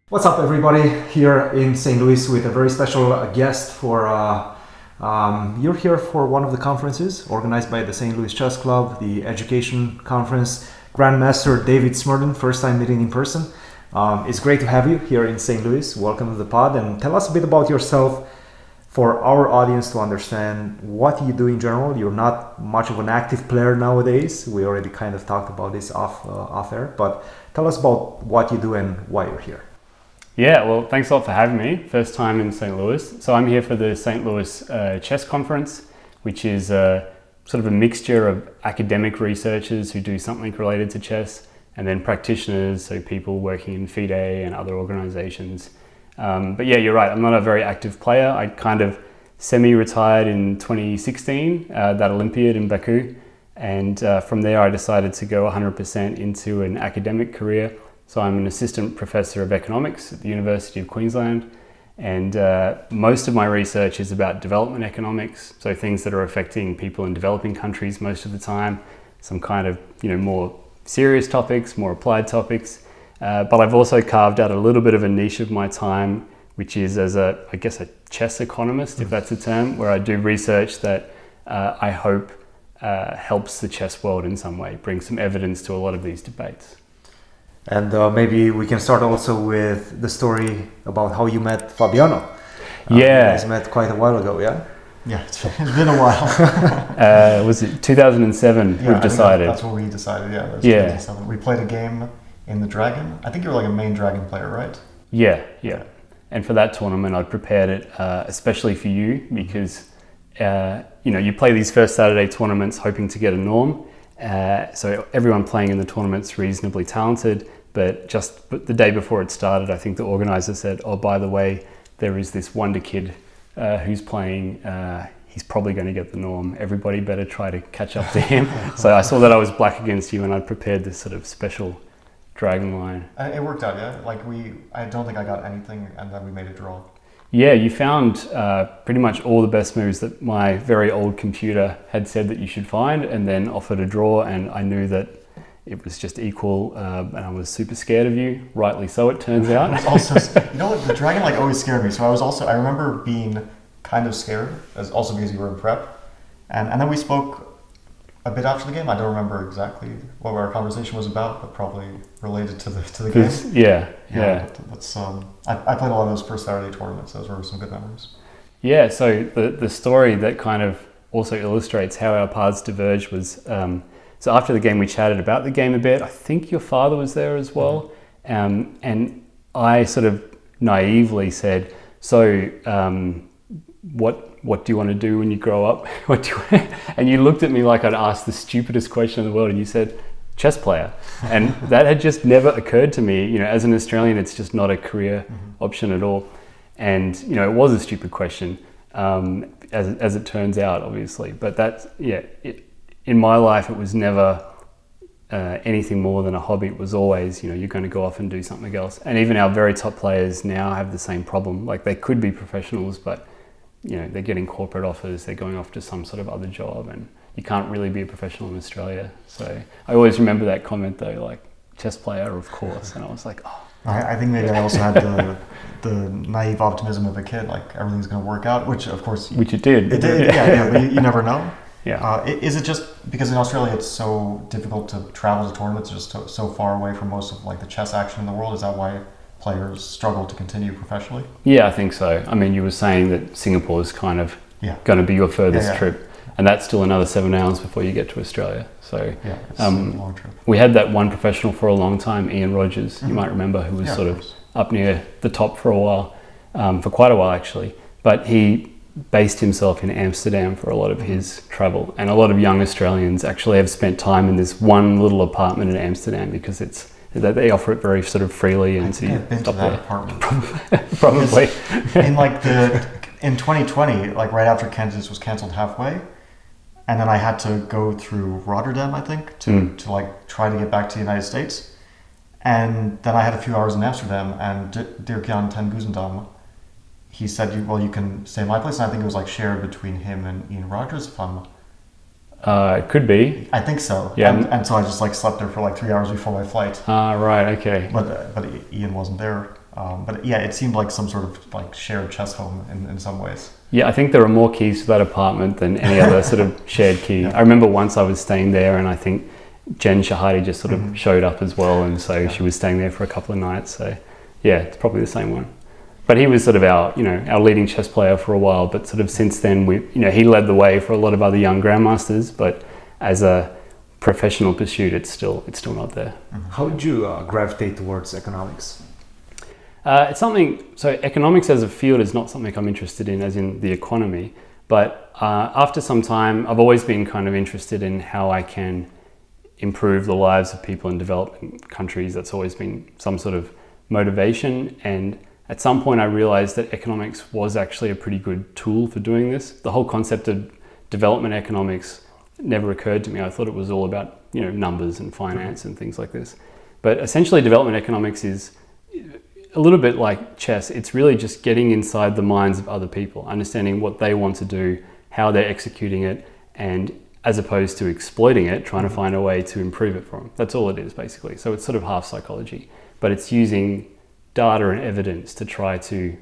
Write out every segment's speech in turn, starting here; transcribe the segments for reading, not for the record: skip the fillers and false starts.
What's up, everybody? Here in St. Louis with a very special guest for. You're here for one of the conferences organized by the St. Louis Chess Club, the Education Conference. Grandmaster David Smerdon, first time meeting in person. It's great to have you here in St. Louis. Welcome to the pod, and tell us a bit about yourself for our audience to understand what you do in general. You're not much of an active player nowadays. We already kind of talked about this off air, but tell us about what you do and why you're here. Yeah, well, thanks a lot for having me. First time in St. Louis. So I'm here for the St. Louis Chess Conference, which is sort of a mixture of academic researchers who do something related to chess, and then practitioners, so people working in FIDE and other organizations. But yeah, you're right, I'm not a very active player. I kind of semi-retired in 2016, that Olympiad in Baku, and from there I decided to go 100% into an academic career. So I'm an assistant professor of economics at the University of Queensland, and most of my research is about development economics, so things that are affecting people in developing countries most of the time, some kind of more serious topics, more applied topics, but I've also carved out a little bit of a niche of my time, which is as a chess economist, if that's a term, where I do research that I hope helps the chess world in some way, brings some evidence to a lot of these debates. And maybe we can start also with the story about how you met Fabiano. Yeah. You guys met quite a while ago, yeah? Yeah, it's been a while. Was it 2007 we've decided? That's what we decided, yeah. Yeah. 2007. We played a game in the Dragon. I think you were like a main Dragon player, right? Yeah. And for that tournament, I'd prepared it especially for you because, you play these first Saturday tournaments hoping to get a norm. So everyone playing in the tournament's reasonably talented, but just the day before it started, I think the organizer said, oh, by the way, there is this wonder kid who's playing, he's probably going to get the norm. Everybody better try to catch up to him. So I saw that I was black against you and I'd prepared this sort of special dragon line. It worked out, yeah? I don't think I got anything and then we made a draw. Yeah, you found pretty much all the best moves that my very old computer had said that you should find, and then offered a draw, and I knew that it was just equal, and I was super scared of you, rightly so it turns out. Also, what, the Dragon always scared me, so I remember being kind of scared, also because you were in prep, and then we spoke a bit after the game. I don't remember exactly what our conversation was about, but probably related to the game. Yeah. That's I played a lot of those first Saturday tournaments. Those were some good memories. Yeah. So the story that kind of also illustrates how our paths diverged was so after the game we chatted about the game a bit. I think your father was there as well, and I sort of naively said, "So what do you want to do when you grow up? What do you And you looked at me like I'd asked the stupidest question in the world, and you said, chess player. And that had just never occurred to me. As an Australian, it's just not a career option at all. And, it was a stupid question, as it turns out, obviously. But in my life, it was never anything more than a hobby. It was always, you're going to go off and do something else. And even our very top players now have the same problem. Like, they could be professionals, but they're getting corporate offers, they're going off to some sort of other job, and you can't really be a professional in Australia. So I always remember that comment though, like, chess player, of course. And I was like, oh. I think maybe I also had the naive optimism of a kid, like everything's going to work out, which of course... Which it did. It did, yeah, but you never know. Yeah. Is it just because in Australia it's so difficult to travel to tournaments, just so far away from most of the chess action in the world? Is that why players struggle to continue professionally? Yeah, I think so. I mean, you were saying that Singapore is kind of going to be your furthest trip, and that's still another 7 hours before you get to Australia. So it's a long trip. We had that one professional for a long time, Ian Rogers, you might remember, who was sort of up near the top for a while, for quite a while actually, but he based himself in Amsterdam for a lot of his travel, and a lot of young Australians actually have spent time in this one little apartment in Amsterdam because they offer it very sort of freely. And I think I've been to that apartment. Probably. In 2020, right after Kansas was cancelled halfway, and then I had to go through Rotterdam, I think, to try to get back to the United States. And then I had a few hours in Amsterdam, and Dirk-Jan ten Guzendam, he said, you can stay in my place. And I think it was shared between him and Ian Rogers, if I'm It could be. I think so. Yeah. And so I just slept there for 3 hours before my flight. Right. Okay. But Ian wasn't there. But yeah, it seemed like some sort of like shared chess home in some ways. Yeah, I think there are more keys to that apartment than any other sort of shared key. Yeah. I remember once I was staying there, and I think Jen Shahadi just sort of showed up as well, and so she was staying there for a couple of nights. So yeah, it's probably the same one. But he was sort of our leading chess player for a while. But sort of since then, he led the way for a lot of other young grandmasters. But as a professional pursuit, it's still not there. How did you gravitate towards economics? It's something. So economics as a field is not something I'm interested in, as in the economy. But after some time, I've always been kind of interested in how I can improve the lives of people in developing countries. That's always been some sort of motivation. And at some point I realized that economics was actually a pretty good tool for doing this. The whole concept of development economics never occurred to me. I thought it was all about, numbers and finance and things like this. But essentially development economics is a little bit like chess. It's really just getting inside the minds of other people, understanding what they want to do, how they're executing it, and as opposed to exploiting it, trying to find a way to improve it for them. That's all it is, basically. So it's sort of half psychology, but it's using data and evidence to try to,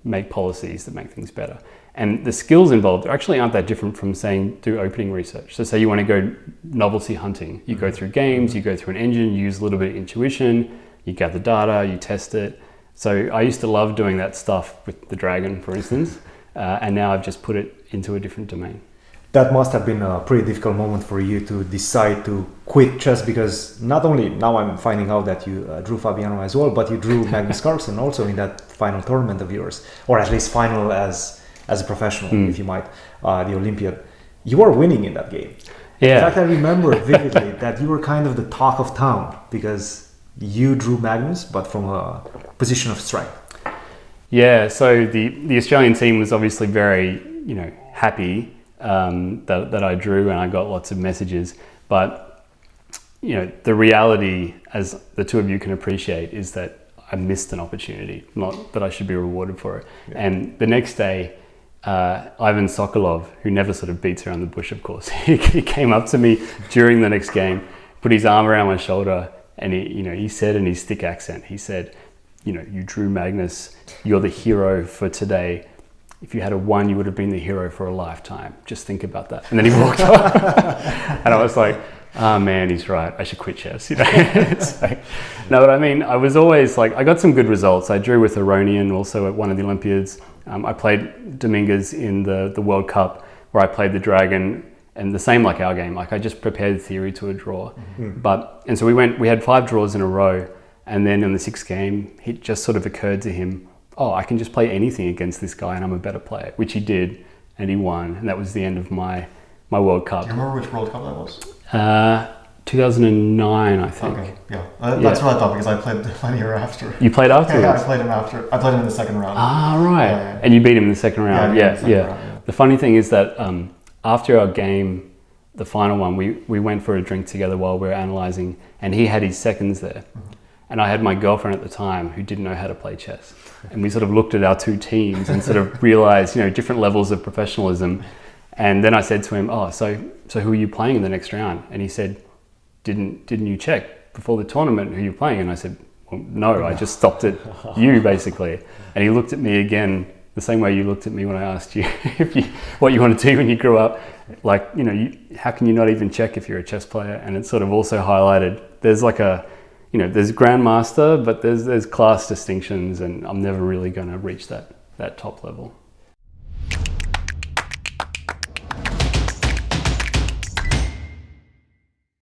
make policies that make things better. And the skills involved actually aren't that different from saying do opening research. So say you want to go novelty hunting, you go through games, you go through an engine, you use a little bit of intuition, you gather data, you test it. So I used to love doing that stuff with the Dragon, for instance, and now I've just put it into a different domain. That must have been a pretty difficult moment for you to decide to quit chess, because not only now I'm finding out that you drew Fabiano as well, but you drew Magnus Carlsen also in that final tournament of yours, or at least final as a professional, if you might, the Olympiad. You were winning in that game. Yeah. In fact, I remember vividly that you were kind of the talk of town because you drew Magnus, but from a position of strength. Yeah, so the Australian team was obviously very, happy that I drew, and I got lots of messages. But, the reality, as the two of you can appreciate, is that I missed an opportunity, not that I should be rewarded for it. Yeah. And the next day, Ivan Sokolov, who never sort of beats around the bush, of course, he came up to me during the next game, put his arm around my shoulder, and he said in his thick accent, he said, you drew Magnus, you're the hero for today. If you had a 1, you would have been the hero for a lifetime. Just think about that. And then he walked off. And I was like, oh man, he's right. I should quit chess. It's like, no, but I mean, I was always like, I got some good results. I drew with Aronian also at one of the Olympiads. I played Dominguez in the World Cup, where I played the Dragon, and the same like our game. Like I just prepared theory to a draw. And so we had 5 draws in a row. And then in the 6th game, it just sort of occurred to him, oh, I can just play anything against this guy and I'm a better player, which he did, and he won. And that was the end of my World Cup. Do you remember which World Cup that was? 2009, I think. Okay, yeah. That's what I thought, because I played the year after. You played afterwards? Yeah, I played him after. I played him in the second round. Ah, right. Yeah. And you beat him in the second round. Yeah. Yeah. The funny thing is that after our game, the final one, we went for a drink together while we were analysing, and he had his seconds there. And I had my girlfriend at the time who didn't know how to play chess. And we sort of looked at our two teams and sort of realized, different levels of professionalism. And then I said to him, oh, so who are you playing in the next round? And he said, didn't you check before the tournament who you're playing? And I said, well, no, I just stopped at you, basically. And he looked at me again the same way you looked at me when I asked you what you want to do when you grew up. Like, how can you not even check if you're a chess player? And it sort of also highlighted, there's like there's grandmaster, but there's class distinctions, and I'm never really going to reach that top level.